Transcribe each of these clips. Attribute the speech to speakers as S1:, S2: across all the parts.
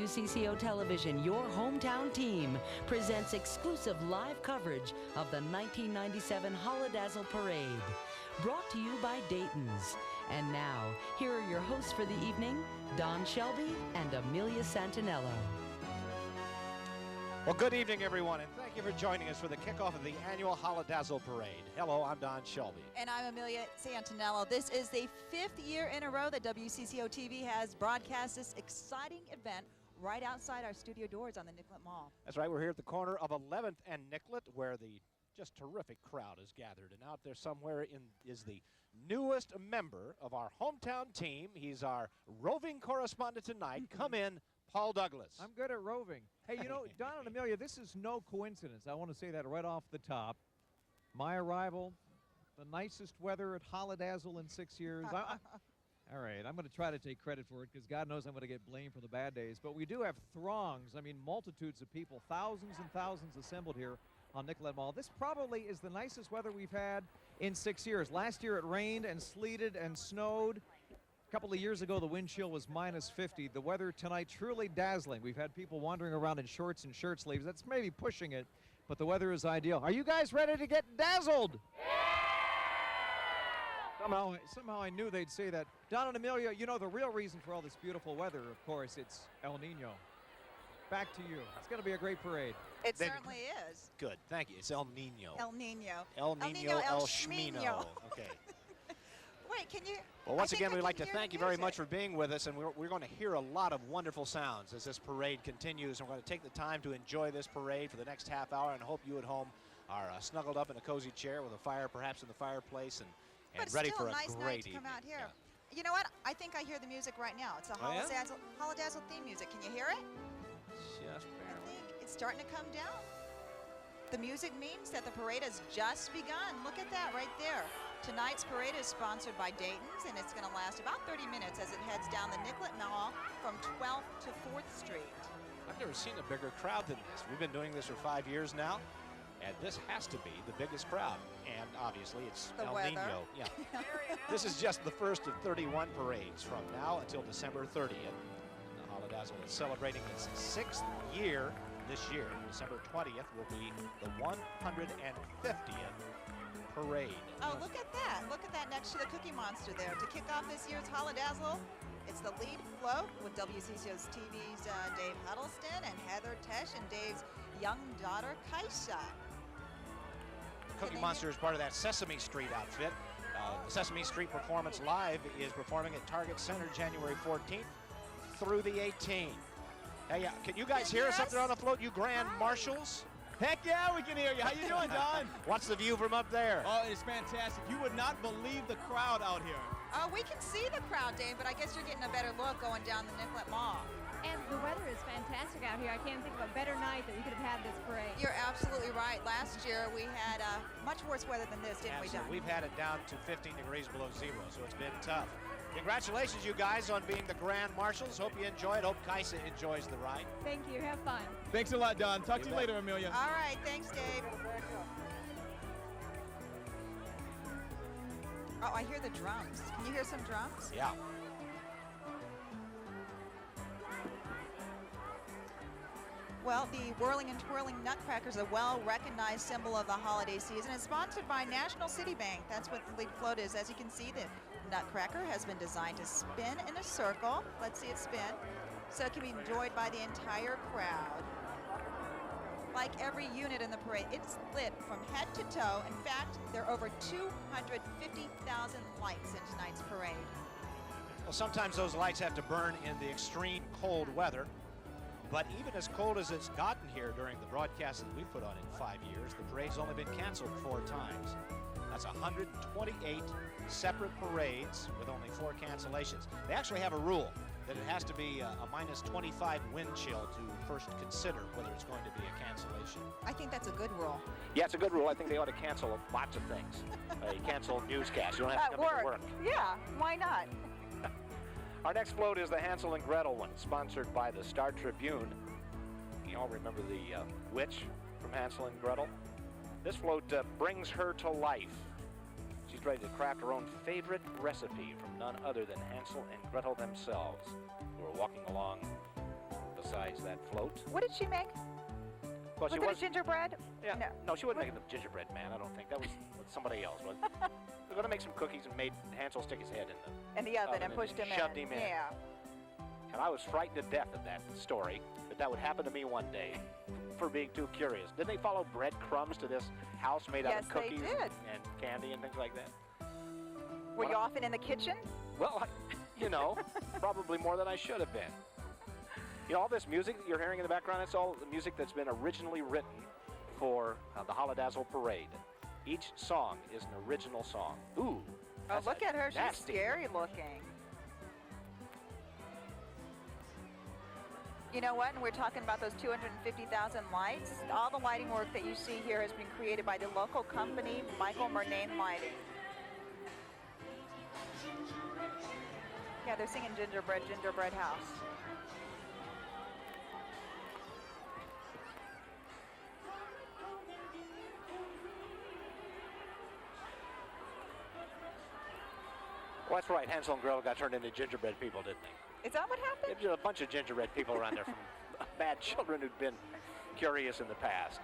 S1: WCCO Television, your hometown team, presents exclusive live coverage of the 1997 Holidazzle Parade. Brought to you by Dayton's. And now, here are your hosts for the evening, Don Shelby and Amelia Santinello.
S2: Well, good evening, everyone, and thank you for joining us for the kickoff of the annual Holidazzle Parade. Hello, I'm Don Shelby.
S3: And I'm Amelia Santinello. This is the 5th year in a row that WCCO TV has broadcast this exciting event right outside our studio doors on the Nicollet Mall.
S2: That's right. We're here at the corner of 11th and Nicollet, where the just terrific crowd is gathered. And out there somewhere is the newest member of our hometown team. He's our roving correspondent tonight. Come in, Paul Douglas.
S4: I'm good at roving. Hey, you know, Don and Amelia, this is no coincidence. I want to say that right off the top. My arrival, the nicest weather at Holidazzle in 6 years. All right, I'm going to try to take credit for it because God knows I'm going to get blamed for the bad days. But we do have throngs, I mean multitudes of people, thousands and thousands assembled here on Nicollet Mall. This probably is the nicest weather we've had in 6 years. Last year it rained and sleeted and snowed. A couple of years ago, the wind chill was minus 50. The weather tonight truly dazzling. We've had people wandering around in shorts and shirt sleeves. That's maybe pushing it, but the weather is ideal. Are you guys ready to get dazzled? Yeah! Somehow I knew they'd say that. Don and Amelia, you know the real reason for all this beautiful weather, of course, it's El Nino. Back to you. It's going to be a great parade.
S3: It certainly is.
S2: Good, thank you. It's El Nino.
S3: El Nino.
S2: El Nino, El Shmino. Okay.
S3: Wait, can you?
S2: Well, once again, we'd like to thank you very much for being with us, and we're going to hear a lot of wonderful sounds as this parade continues. And we're going to take the time to enjoy this parade for the next half hour, and hope you at home are snuggled up in a cozy chair with a fire perhaps in the fireplace and ready for a
S3: nice
S2: great
S3: night to
S2: evening.
S3: come out here.
S2: Yeah.
S3: You know what? I think I hear the music right now. It's a Holidazzle theme music. Can you hear it?
S2: Just
S3: I
S2: barely.
S3: think it's starting to come down. The music means that the parade has just begun. Look at that right there. Tonight's parade is sponsored by Dayton's, and it's going to last about 30 minutes as it heads down the Nicollet Mall from 12th to 4th Street.
S2: I've never seen a bigger crowd than this. We've been doing this for 5 years now, and this has to be the biggest crowd. And obviously, it's
S3: The
S2: El
S3: weather.
S2: Nino. Yeah. This is just the first of 31 parades from now until December 30th. The Holidazzle is celebrating its 6th year this year. December 20th will be the 150th parade.
S3: Oh, look at that. Look at that next to the Cookie Monster there. To kick off this year's Holidazzle, it's the lead float with WCCO's TV's Dave Huddleston and Heather Tesh and Dave's young daughter, Kaisha.
S2: Cookie Monster is part of that Sesame Street outfit. The Sesame Street Performance Live is performing at Target Center January 14th through the 18th. Hey, can you guys hear us up there on the float, you grand marshals?
S5: Heck yeah, we can hear you. How you doing, Don?
S2: What's the view from up there?
S5: Oh, it's fantastic. You would not believe the crowd out here.
S3: We can see the crowd, Dave, but I guess you're getting a better look going down the Nicollet Mall.
S6: And the weather is fantastic out here. I can't think of a better night that we could have had this parade.
S3: You're absolutely right. Last year we had much worse weather than this, didn't we, Don?
S2: We've had it down to 15 degrees below zero, so it's been tough. Congratulations, you guys, on being the Grand Marshals. Hope you enjoy it. Hope Kaisa enjoys the ride.
S6: Thank you. Have fun.
S5: Thanks a lot, Don. Talk to you later, Amelia.
S3: All right. Thanks, Dave. Oh, I hear the drums. Can you hear some drums?
S2: Yeah.
S3: Well, the whirling and twirling Nutcracker is a well-recognized symbol of the holiday season. It's sponsored by National City Bank. That's what the lead float is. As you can see, the Nutcracker has been designed to spin in a circle. Let's see it spin. So it can be enjoyed by the entire crowd. Like every unit in the parade, it's lit from head to toe. In fact, there are over 250,000 lights in tonight's parade.
S2: Well, sometimes those lights have to burn in the extreme cold weather. But even as cold as it's gotten here during the broadcast that we've put on in 5 years, the parade's only been canceled 4 times. That's 128 separate parades with only 4 cancellations. They actually have a rule that it has to be a minus 25 wind chill to first consider whether it's going to be a cancellation.
S3: I think that's a good rule.
S2: Yeah, it's a good rule. I think they ought to cancel lots of things. You cancel newscasts. You don't have to come to work.
S3: Yeah, why not?
S2: Our next float is the Hansel and Gretel one, sponsored by the Star Tribune. You all remember the witch from Hansel and Gretel? This float brings her to life. She's ready to craft her own favorite recipe from none other than Hansel and Gretel themselves, who are walking along beside organize that float.
S3: What did she make?
S2: Well,
S3: Was it a gingerbread?
S2: Yeah.
S3: No.
S2: No, she wasn't making the gingerbread man, I don't think. That was somebody else. They're going to make some cookies and made Hansel stick his head
S3: In the oven and pushed him in.
S2: Shoved him in.
S3: Yeah.
S2: And I was frightened to death of that story, that would happen to me one day for being too curious. Didn't they follow breadcrumbs to this house made out of cookies
S3: Yes, they did.
S2: and candy and things like that?
S3: Were you often in the kitchen?
S2: Well, you know, probably more than I should have been. You know, all this music that you're hearing in the background, it's all the music that's been originally written for the Holidazzle Parade. Each song is an original song. Ooh.
S3: Oh, look at her. She's
S2: nasty.
S3: scary looking. You know what? And we're talking about those 250,000 lights. All the lighting work that you see here has been created by the local company, Michael Murnane Lighting. Yeah, they're singing Gingerbread, Gingerbread House.
S2: Well, that's right. Hansel and Gretel got turned into gingerbread people, didn't they?
S3: Is that what happened?
S2: There's a bunch of gingerbread people around there from bad children who'd been curious in the past.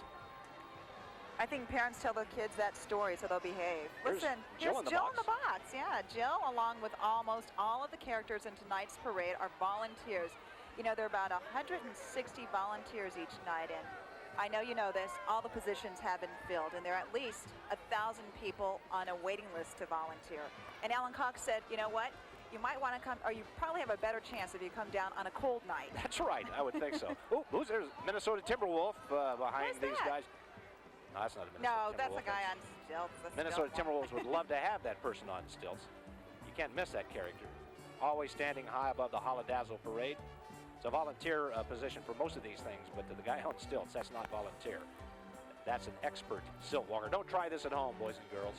S3: I think parents tell their kids that story so they'll behave.
S2: Here's
S3: Listen,
S2: Jill
S3: here's
S2: in the
S3: Jill
S2: box.
S3: in the box. Yeah, Jill, along with almost all of the characters in tonight's parade, are volunteers. You know, there are about 160 volunteers each night, and I know you know this, all the positions have been filled, and there are at least 1,000 people on a waiting list to volunteer. And Alan Cox said, you know what? You might want to come, or you probably have a better chance if you come down on a cold night.
S2: That's right. I would think so. Oh, there's Minnesota Timberwolf behind
S3: Where's
S2: these
S3: that?
S2: guys. No, that's not a Minnesota
S3: No,
S2: Timberwolf.
S3: that's a guy on stilts. the
S2: Minnesota
S3: stilt one.
S2: Timberwolves would love to have that person on stilts. You can't miss that character. Always standing high above the Holidazzle Parade. It's a volunteer position for most of these things, but to the guy on stilts, that's not volunteer. That's an expert stilt walker. Don't try this at home, boys and girls.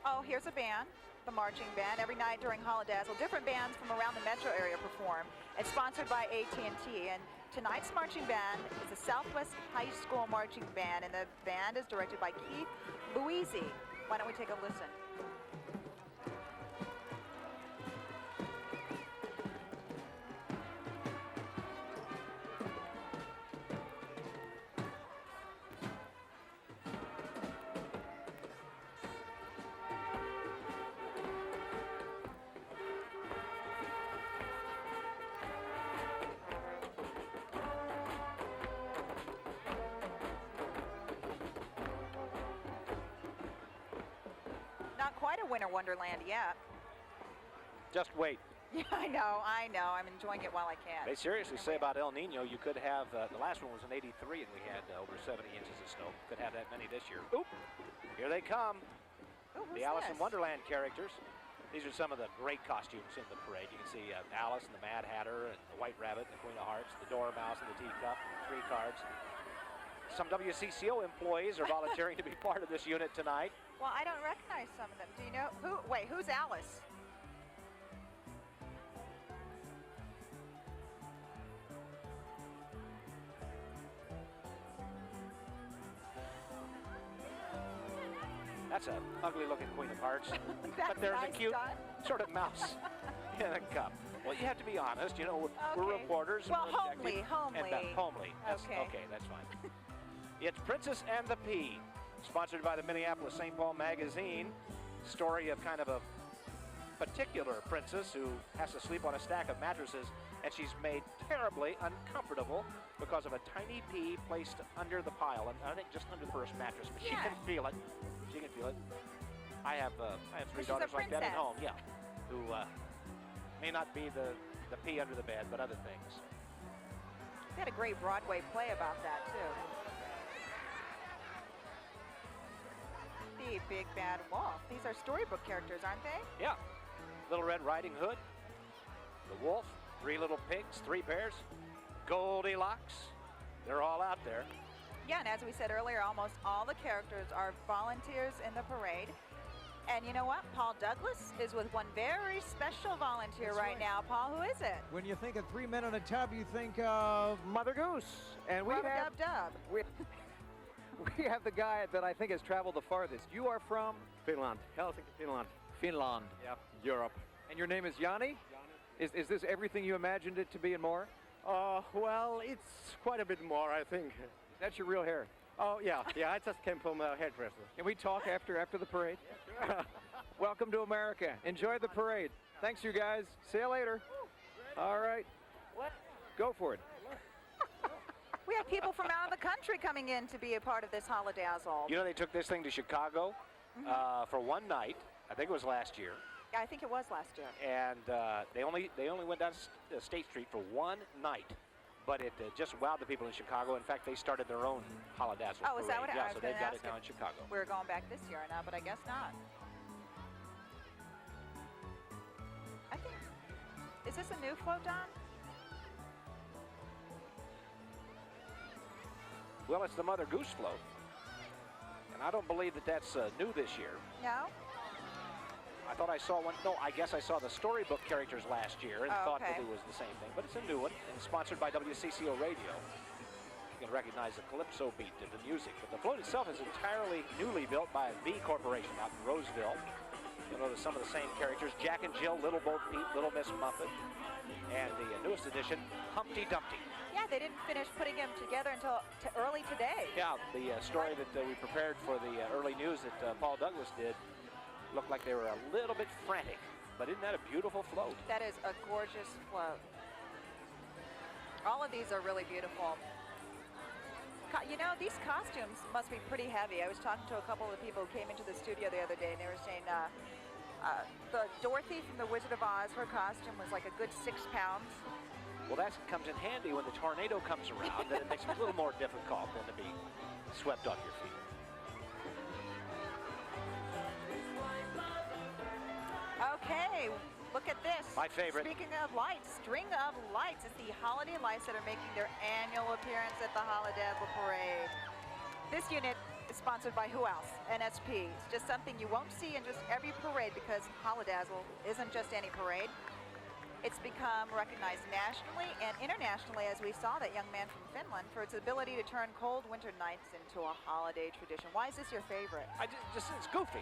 S3: Oh, here's a band, the marching band. Every night during Holidazzle, different bands from around the metro area perform. It's sponsored by AT&T, and tonight's marching band is the Southwest High School Marching Band, and the band is directed by Keith Louisi. Why don't we take a listen? Not quite a winter wonderland yet.
S2: Just wait.
S3: Yeah, I know. I'm enjoying it while I can.
S2: They seriously say about El Nino, you could have, the last one was in '83 and we had over 70 inches of snow. Could have that many this year. Oop, here they come.
S3: Ooh, who's
S2: The Alice in
S3: this?
S2: Wonderland characters. These are some of the great costumes in the parade. You can see Alice and the Mad Hatter and the White Rabbit and the Queen of Hearts, the Dormouse and the Teacup, and 3 cards. Some WCCO employees are volunteering to be part of this unit tonight.
S3: Well, I don't recognize some of them. Do you know who? Wait, who's Alice?
S2: That's an ugly-looking Queen of Hearts.
S3: That's
S2: But there's
S3: nice
S2: a cute
S3: done.
S2: sort of mouse in a cup. Well, you have to be honest. You know, we're
S3: Okay.
S2: reporters.
S3: Well,
S2: and we're objective.
S3: homely.
S2: And homely. That's,
S3: Okay.
S2: okay, that's fine. It's Princess and the Pea, sponsored by the Minneapolis St. Paul Magazine. Story of kind of a particular princess who has to sleep on a stack of mattresses, and she's made terribly uncomfortable because of a tiny pea placed under the pile, and I think just under the first mattress, but she
S3: Yeah.
S2: can feel it. She can feel it. I have 3
S3: She's a
S2: daughters like that at
S3: princess.
S2: home, yeah, who may not be the pea under the bed, but other things.
S3: They had a great Broadway play about that, too. The Big Bad Wolf. These are storybook characters, aren't they?
S2: Yeah. Little Red Riding Hood, the wolf, 3 little pigs, 3 bears, Goldilocks. They're all out there.
S3: Yeah, and as we said earlier, almost all the characters are volunteers in the parade. And you know what? Paul Douglas is with one very special volunteer
S4: That's
S3: right
S4: right.
S3: now. Paul, who is it?
S4: When you think of 3 men in a tub, you think of Mother Goose. And we have,
S3: Dub.
S7: We have the guy that I think has traveled the farthest. You are from? Finland. Helsinki, Finland.
S4: Finland.
S7: Yep. Europe. And your name is Yanni? Is this everything you imagined it to be and more? Well, it's quite a bit more, I think.
S8: That's your real hair.
S7: Oh, yeah. I just came from a hairdresser.
S8: Can we talk after the parade? Welcome to America. Enjoy the parade. Thanks, you guys. See you later. All right.
S7: What?
S8: Go for it.
S3: We have people from out of the country coming in to be a part of this Holidazzle.
S9: You know, they took this thing to Chicago for one night. I think it was last year.
S3: Yeah, I think it was last year.
S9: And they only went down State Street for one night. But it just wowed the people in Chicago. In fact, they started their own Holidazzle
S3: Oh, is that what
S9: parade.
S3: I
S9: Yeah,
S3: was
S9: so they've
S3: gonna
S9: got
S3: ask
S9: it now
S3: if
S9: in Chicago.
S3: We're going back this year or not, but I guess not. I think, is this a new float, Don?
S9: Well, it's the Mother Goose float. And I don't believe that that's new this year.
S3: No?
S9: I thought I saw one. No, I guess I saw the storybook characters last year and thought that it was the same thing. But it's a new one and sponsored by WCCO Radio. You can recognize the calypso beat of the music. But the float itself is entirely newly built by V Corporation out in Roseville. You'll notice some of the same characters. Jack and Jill, Little Bo Peep, Little Miss Muffet. And the newest edition, Humpty Dumpty.
S3: Yeah, they didn't finish putting them together until early today.
S9: Yeah, the story that we prepared for the early news that Paul Douglas did looked like they were a little bit frantic, but isn't that a beautiful float?
S3: That is a gorgeous float. All of these are really beautiful. You know, these costumes must be pretty heavy. I was talking to a couple of people who came into the studio the other day, and they were saying the Dorothy from The Wizard of Oz, her costume was like a good 6 pounds.
S9: Well, that comes in handy when the tornado comes around, then it makes it a little more difficult than to be swept off your feet.
S3: Okay, look at this.
S9: My favorite.
S3: Speaking of lights, string of lights. It's the holiday lights that are making their annual appearance at the Holidazzle Parade. This unit is sponsored by who else? NSP. It's just something you won't see in just every parade because Holidazzle isn't just any parade. It's become recognized nationally and internationally, as we saw that young man from Finland, for its ability to turn cold winter nights into a holiday tradition. Why is this your favorite?
S9: It's goofy.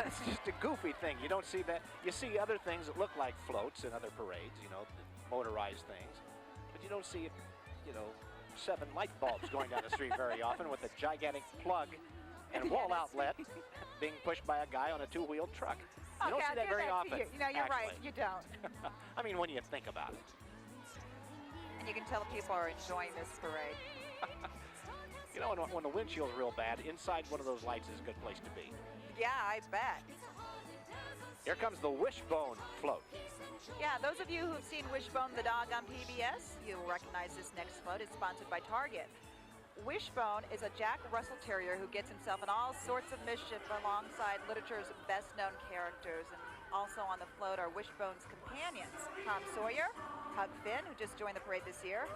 S9: It's just a goofy thing. You don't see that. You see other things that look like floats in other parades, you know, motorized things. But you don't see, 7 light bulbs going down the street very often with a gigantic plug and wall outlet being pushed by a guy on a 2-wheeled truck. You don't see that very often.
S3: You're right, you don't.
S9: I mean, when you think about it.
S3: And you can tell people are enjoying this parade.
S9: You know, when the windshield's real bad, inside one of those lights is a good place to be.
S3: Yeah, I bet.
S9: Here comes the Wishbone float.
S3: Yeah, those of you who've seen Wishbone the dog on PBS, you'll recognize this next float. It's sponsored by Target. Wishbone is a Jack Russell Terrier who gets himself in all sorts of mischief alongside literature's best-known characters. And also on the float are Wishbone's companions, Tom Sawyer, Huck Finn, who just joined the parade this year,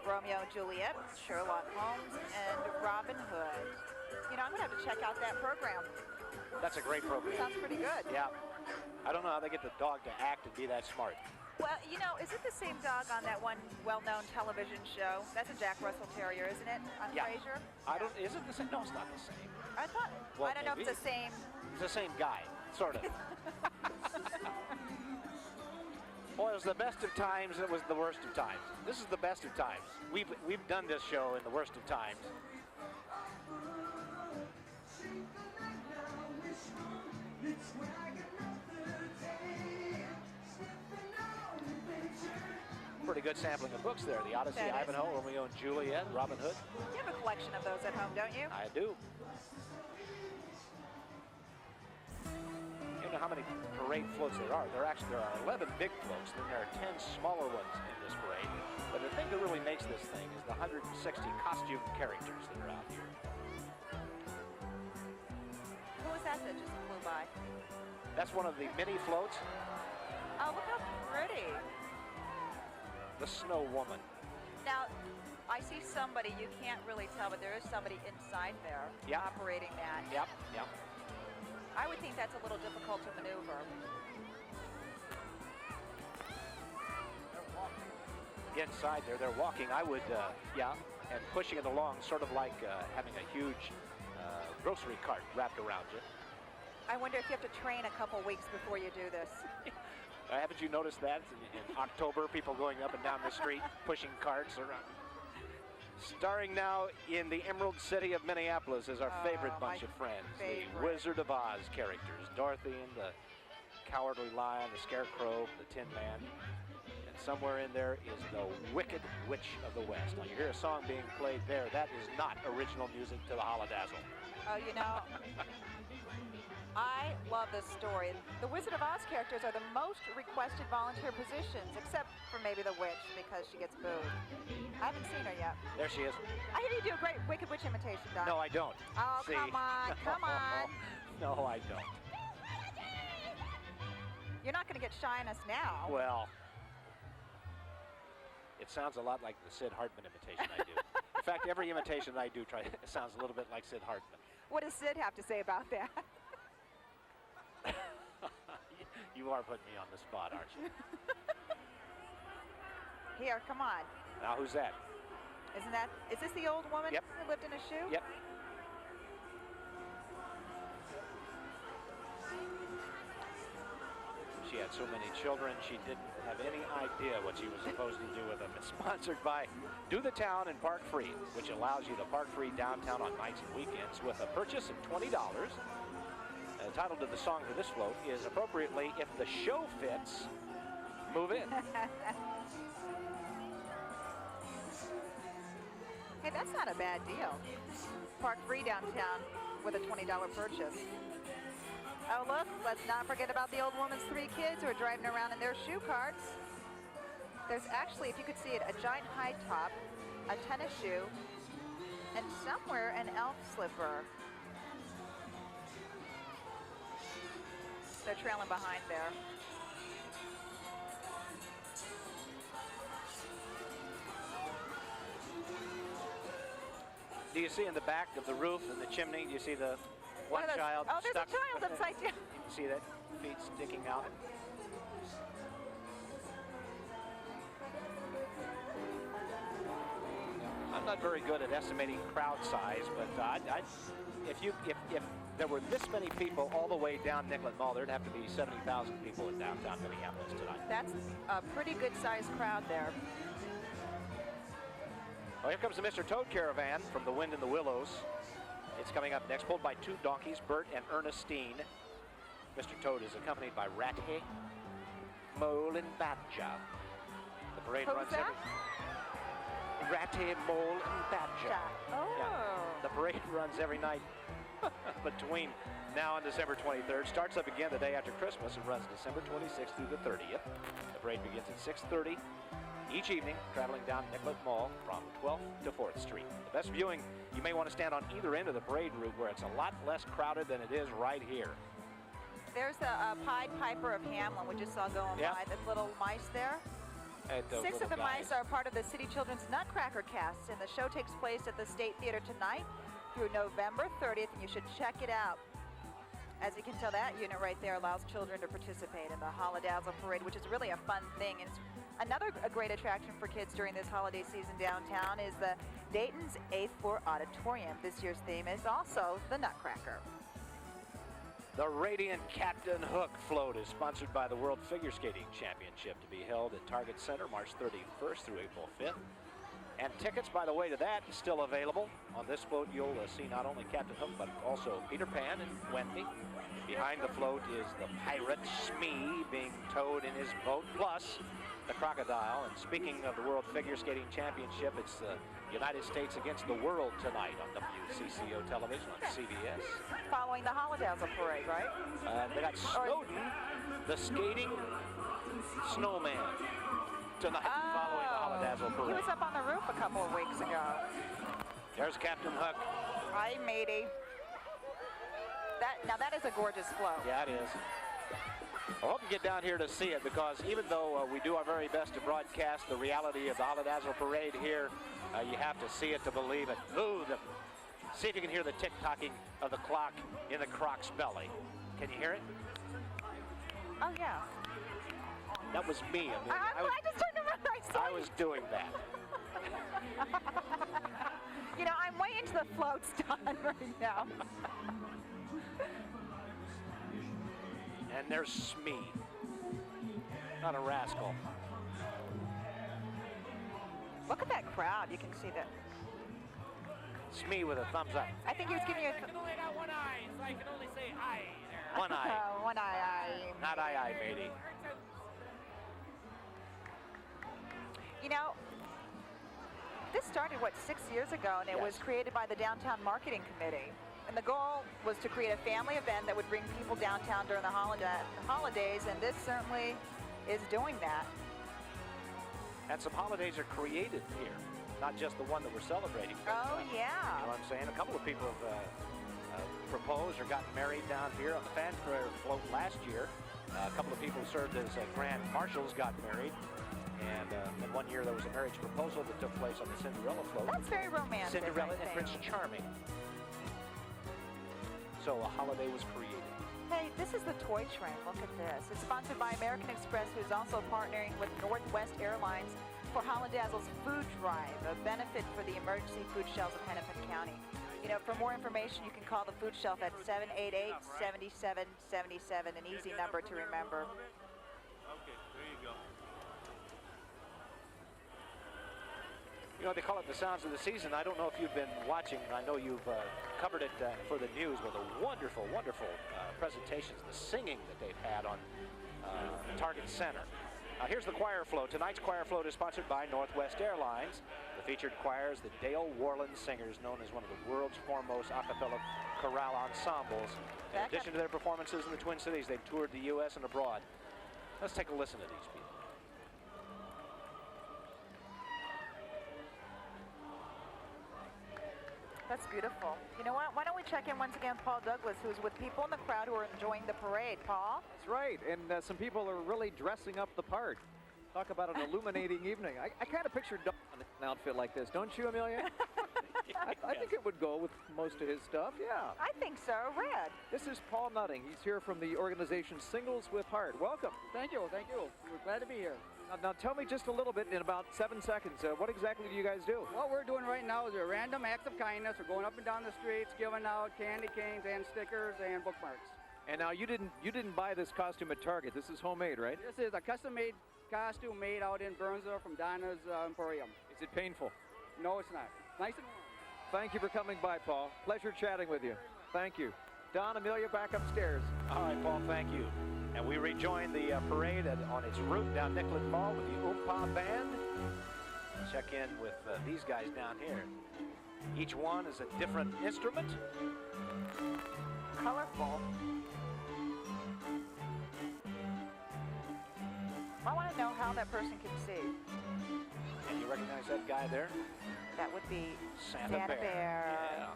S3: Romeo and Juliet, Sherlock Holmes, and Robin Hood. You know, I'm going to have to check out that program.
S9: That's a great program.
S3: Sounds pretty good.
S9: Yeah. I don't know how they get the dog to act and be that smart.
S3: Well, you know, is it the same dog on that one well-known television show? That's a Jack Russell Terrier, isn't it, on Frasier?
S9: Is it the same? No, it's not the same.
S3: I thought,
S9: Well,
S3: I don't know if it's the same.
S9: It's the same guy, sort of. Well, it was the best of times, and it was the worst of times. This is the best of times. We've done this show in the worst of times. Pretty good sampling of books there. The Odyssey,
S3: That is.
S9: Ivanhoe, Romeo and Juliet, Robin Hood.
S3: You have a collection of those at home, don't you?
S9: I do. You know how many parade floats there are. There are 11 big floats, then there are 10 smaller ones in this parade. But the thing that really makes this thing is the 160 costume characters that are out here.
S3: Who was that just flew by?
S9: That's one of the mini floats,
S3: Oh, look how pretty.
S9: the Snow Woman.
S3: Now, I see somebody, you can't really tell, but there is somebody inside there operating that.
S9: Yep.
S3: I would think that's a little difficult to maneuver.
S9: Inside there, they're walking. I would, and pushing it along, sort of like having a huge grocery cart wrapped around you.
S3: I wonder if you have to train a couple weeks before you do this.
S9: Haven't you noticed that in October, people going up and down the street pushing carts around? Starring now in the Emerald City of Minneapolis is our favorite bunch of friends, the Wizard of Oz characters, Dorothy and the Cowardly Lion, the Scarecrow, the Tin Man, and somewhere in there is the Wicked Witch of the West. Now you hear a song being played there. That is not original music to the Holidazzle.
S3: Oh, you know, I love this story. The Wizard of Oz characters are the most requested volunteer positions, except for maybe the witch, because she gets booed. I haven't seen her yet.
S9: There she is.
S3: I hear you do a great Wicked Witch imitation, Don.
S9: No, I don't.
S3: Oh,
S9: See?
S3: come on, come on.
S9: No, I don't.
S3: You're not going to get shy on us now.
S9: Well, it sounds a lot like the Sid Hartman imitation I do. In fact, every imitation I do sounds a little bit like Sid Hartman.
S3: What does Sid have to say about that?
S9: You are putting me on the spot, aren't you?
S3: Here, come on.
S9: Now, who's that?
S3: Is this the old woman
S9: Yep.
S3: who lived in a shoe?
S9: Yep. She had so many children, she didn't have any idea what she was supposed to do with them. It's sponsored by Do the Town and Park Free, which allows you to park free downtown on nights and weekends with a purchase of $20. The title to the song for this float is appropriately, If the Show Fits, Move In.
S3: Hey, that's not a bad deal. Park free downtown with a $20 purchase. Oh, look, let's not forget about the old woman's 3 kids who are driving around in their shoe carts. There's actually, if you could see it, a giant high top, a tennis shoe, and somewhere an elf slipper. They're trailing behind there.
S9: Do you see in the back of the roof and the chimney, do you see the one child
S3: Oh, there's
S9: stuck?
S3: a child upside down.
S9: You can see that feet sticking out. I'm not very good at estimating crowd size, but if there were this many people all the way down Nicollet Mall, there'd have to be 70,000 people in downtown Minneapolis tonight.
S3: That's a pretty good-sized crowd there.
S9: Well, here comes the Mr. Toad Caravan from the Wind in the Willows. It's coming up next, pulled by 2 donkeys, Bert and Ernestine. Mr. Toad is accompanied by Ratty, Mole, and Badger. The parade runs every... Ratty, Mole, and Badger.
S3: Oh.
S9: Yeah. The parade runs every night between now and December 23rd. Starts up again the day after Christmas and runs December 26th through the 30th. The parade begins at 6:30 each evening, traveling down Nicollet Mall from 12th to 4th Street. The best viewing, you may want to stand on either end of the parade route where it's a lot less crowded than it is right here.
S3: There's the Pied Piper of Hamlin we just saw going by, the little mice there. 6 of the mice are part of the City Children's Nutcracker cast, and the show takes place at the State Theater tonight through November 30th, and you should check it out. As you can tell, that unit right there allows children to participate in the Holidazzle Parade, which is really a fun thing. And it's another great attraction for kids during this holiday season downtown is the Dayton's 8th Floor Auditorium. This year's theme is also the Nutcracker.
S9: The Radiant Captain Hook float is sponsored by the World Figure Skating Championship to be held at Target Center March 31st through April 5th. And tickets, by the way, to that is still available. On this float, you'll see not only Captain Hook, but also Peter Pan and Wendy. Behind the float is the pirate Smee being towed in his boat, plus the crocodile. And speaking of the World Figure Skating Championship, it's the United States against the world tonight on WCCO television on CBS.
S3: Following the Holidazzle Parade, right?
S9: They got Snowden, the skating snowman, tonight following the Holidazzle Parade.
S3: He was up on the roof a couple of weeks ago.
S9: There's Captain Hook.
S3: Hi, matey. Now that is a gorgeous float.
S9: Yeah, it is. I hope you get down here to see it, because even though we do our very best to broadcast the reality of the Holidazzle Parade here, you have to see it to believe it. Ooh, see if you can hear the tick-tocking of the clock in the croc's belly. Can you hear it?
S3: Oh, yeah.
S9: That was me.
S3: I just turned around and I saw
S9: I was doing that.
S3: You know, I'm way into the floats, Don, right now.
S9: And there's Smee. Not a rascal.
S3: Look at that crowd. You can see that.
S9: Smee with a thumbs up.
S3: I think he was giving you
S10: I can only got one eye, so I can only say aye there.
S9: One eye.
S3: one eye.
S9: Not aye, matey.
S3: You know, this started, what, 6 years ago, and it was created by the Downtown Marketing Committee. And the goal was to create a family event that would bring people downtown during the holidays, and this certainly is doing that.
S9: And some holidays are created here, not just the one that we're celebrating.
S3: Oh, yeah.
S9: You know what I'm saying? A couple of people have proposed or gotten married down here on the fanfare float last year. A couple of people served as grand marshals, got married. And then one year there was a marriage proposal that took place on the Cinderella float.
S3: That's very romantic.
S9: Cinderella and Prince Charming. So a holiday was created.
S3: Hey, this is the toy train. Look at this. It's sponsored by American Express, who's also partnering with Northwest Airlines for Holidazzle's Food Drive, a benefit for the emergency food shelves of Hennepin County. You know, for more information, you can call the food shelf at 788-7777, an easy number to remember.
S10: Okay, there you go.
S9: You know, they call it the sounds of the season. I don't know if you've been watching. I know you've covered it for the news with a wonderful, wonderful presentations, the singing that they've had on Target Center. Here's the choir float. Tonight's choir float is sponsored by Northwest Airlines. The featured choir is the Dale Worland Singers, known as one of the world's foremost a cappella chorale ensembles. In addition to their performances in the Twin Cities, they've toured the U.S. and abroad. Let's take a listen to these people.
S3: That's beautiful. You know what? Why don't we check in once again with Paul Douglas, who's with people in the crowd who are enjoying the parade. Paul?
S7: That's right, and some people are really dressing up the part. Talk about an illuminating evening. I kind of pictured Don in an outfit like this, don't you, Amelia? I think it would go with most of his stuff, yeah.
S3: I think so. Red.
S7: This is Paul Nutting. He's here from the organization Singles with Heart. Welcome.
S11: Thank you, thank you. We're glad to be here.
S7: Now tell me just a little bit in about 7 seconds. What exactly do you guys do?
S11: What we're doing right now is a random acts of kindness. We're going up and down the streets, giving out candy canes and stickers and bookmarks.
S7: And now you didn't buy this costume at Target. This is homemade, right?
S11: This is a custom-made costume made out in Burnsville from Donna's Emporium.
S7: Is it painful?
S11: No, it's not. Nice and warm.
S7: Thank you for coming by, Paul. Pleasure chatting with you. Thank you. Don, Amelia, back upstairs.
S9: All right, Paul, thank you. And we rejoin the parade on its route down Nicollet Mall with the Oompa Band. Check in with these guys down here. Each one is a different instrument.
S3: Colorful. I want to know how that person can see.
S9: And you recognize that guy there?
S3: That would be
S9: Santa Bear. Yeah.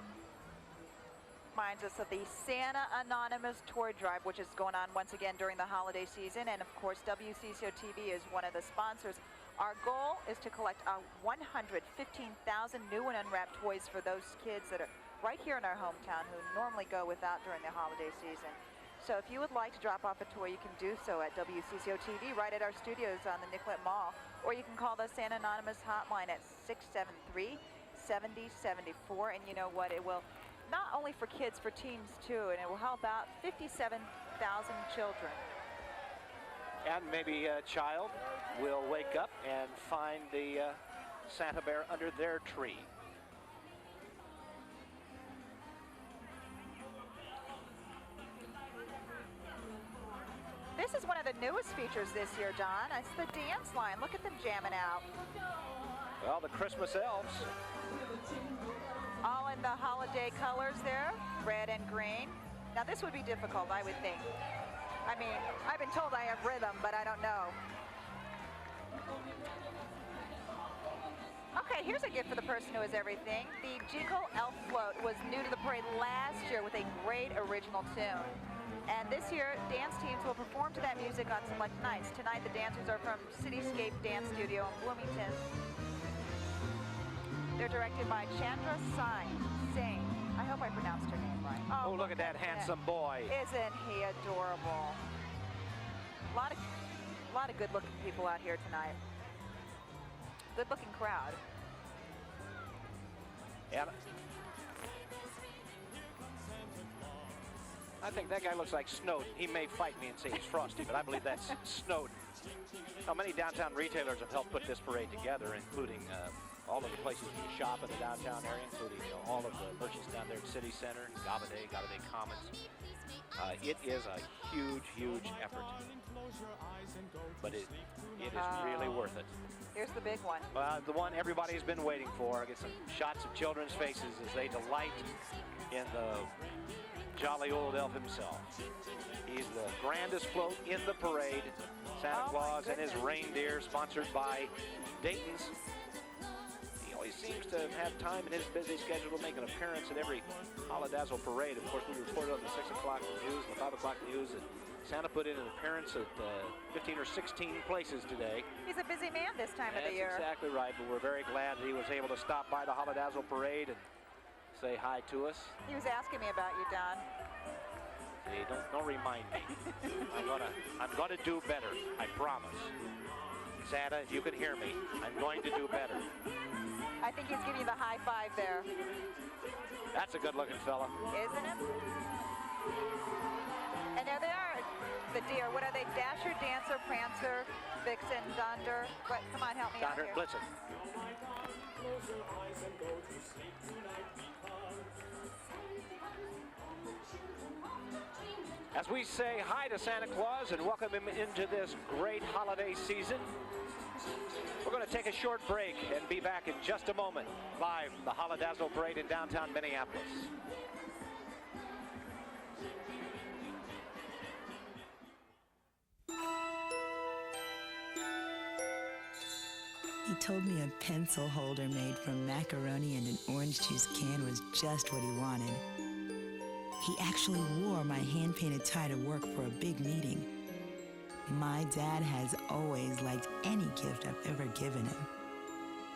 S3: Reminds us of the Santa Anonymous Toy Drive, which is going on once again during the holiday season. And of course, WCCO TV is one of the sponsors. Our goal is to collect 115,000 new and unwrapped toys for those kids that are right here in our hometown who normally go without during the holiday season. So if you would like to drop off a toy, you can do so at WCCO TV right at our studios on the Nicollet Mall, or you can call the Santa Anonymous hotline at 673-7074. And you know what? It will not only for kids, for teens too, and it will help out 57,000 children.
S9: And maybe a child will wake up and find the Santa Bear under their tree.
S3: This is one of the newest features this year, John. It's the dance line. Look at them jamming out.
S9: Well, the Christmas elves.
S3: All in the holiday colors there, red and green. Now this would be difficult, I would think. I mean, I've been told I have rhythm, but I don't know. Okay, here's a gift for the person who is everything. The Jingle Elf Float was new to the parade last year with a great original tune. And this year, dance teams will perform to that music on select nights. Tonight, the dancers are from Cityscape Dance Studio in Bloomington. They're directed by Chandra Singh. I hope I pronounced her name right.
S9: Oh, look at that handsome boy.
S3: Isn't he adorable? A lot of good-looking people out here tonight. Good-looking crowd.
S9: Yeah. I think that guy looks like Snowden. He may fight me and say he's Frosty, but I believe that's Snowden. Now, many downtown retailers have helped put this parade together, including all of the places you shop in the downtown area, including all of the merchants down there at City Center, Gavaday Commons. It is a huge, huge effort, but it is really worth it.
S3: Here's the big one.
S9: The one everybody's been waiting for. Get some shots of children's faces as they delight in the jolly old elf himself. He's the grandest float in the parade. Santa Claus and his reindeer, sponsored by Dayton's. He always seems to have time in his busy schedule to make an appearance at every Holidazzle Parade. Of course, we reported on the 6 o'clock news, the 5 o'clock news, that Santa put in an appearance at 15 or 16 places today.
S3: He's a busy man this time of the year.
S9: That's exactly right, but we're very glad that he was able to stop by the Holidazzle Parade and say hi to us.
S3: He was asking me about you, Don.
S9: Hey, don't remind me. I'm gonna do better. I promise. Santa, you can hear me. I'm going to do better.
S3: I think he's giving you the high five there.
S9: That's a good-looking fella.
S3: Isn't it? And there they are, the deer. What are they? Dasher, Dancer, Prancer, Vixen, Donder. What? Come on, help me out
S9: Donder,
S3: here.
S9: Blitzen. As we say hi to Santa Claus and welcome him into this great holiday season, we're going to take a short break and be back in just a moment, live from the Holidazzle Parade in downtown Minneapolis.
S12: He told me a pencil holder made from macaroni and an orange juice can was just what he wanted. He actually wore my hand-painted tie to work for a big meeting. My dad has always liked any gift I've ever given him,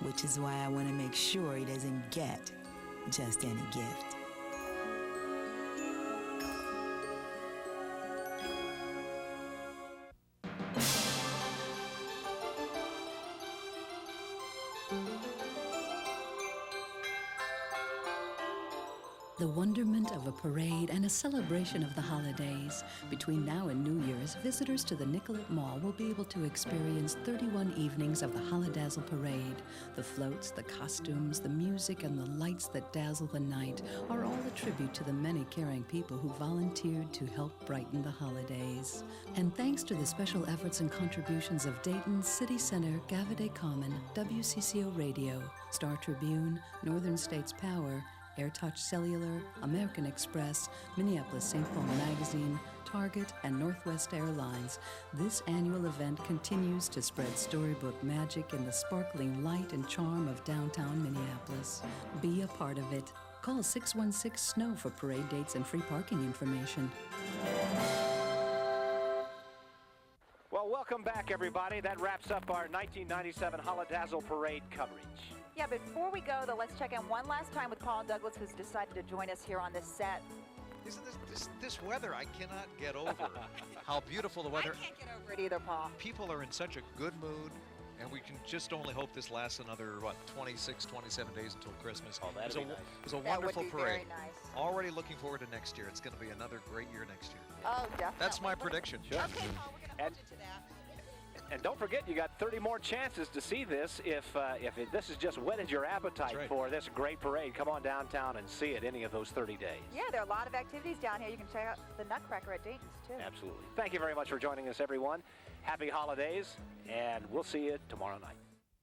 S12: which is why I want to make sure he doesn't get just any gift.
S13: The wonderment of a parade and a celebration of the holidays. Between now and New Year's, visitors to the Nicollet Mall will be able to experience 31 evenings of the Holidazzle Parade. The floats, the costumes, the music, and the lights that dazzle the night are all a tribute to the many caring people who volunteered to help brighten the holidays. And thanks to the special efforts and contributions of Dayton, City Center, Gavaday Common, WCCO Radio, Star Tribune, Northern States Power, AirTouch Cellular, American Express, Minneapolis St. Paul Magazine, Target, and Northwest Airlines, this annual event continues to spread storybook magic in the sparkling light and charm of downtown Minneapolis. Be a part of it. Call 616-SNOW for parade dates and free parking information.
S9: Well, welcome back, everybody. That wraps up our 1997 Holidazzle Parade coverage.
S3: Yeah, but before we go, though, let's check in one last time with Paul Douglas, who's decided to join us here on this set.
S4: Isn't this weather? I cannot get over how beautiful the weather.
S3: I can't get over it either, Paul.
S4: People are in such a good mood, and we can just only hope this lasts another, 26, 27 days until Christmas.
S9: Oh, that'd be nice.
S4: It was a
S3: That
S4: wonderful
S3: would be
S4: parade.
S3: very nice.
S4: Already looking forward to next year. It's going to be another great year next year.
S3: Oh, definitely.
S4: That's my prediction.
S9: Sure.
S3: Okay, Paul, we're going to hold you to that.
S9: And don't forget, you got 30 more chances to see this if this has just whetted your appetite for this great parade. Come on downtown and see it any of those 30 days.
S3: Yeah, there are a lot of activities down here. You can check out the Nutcracker at Dayton's, too.
S9: Absolutely. Thank you very much for joining us, everyone. Happy holidays, and we'll see you tomorrow night.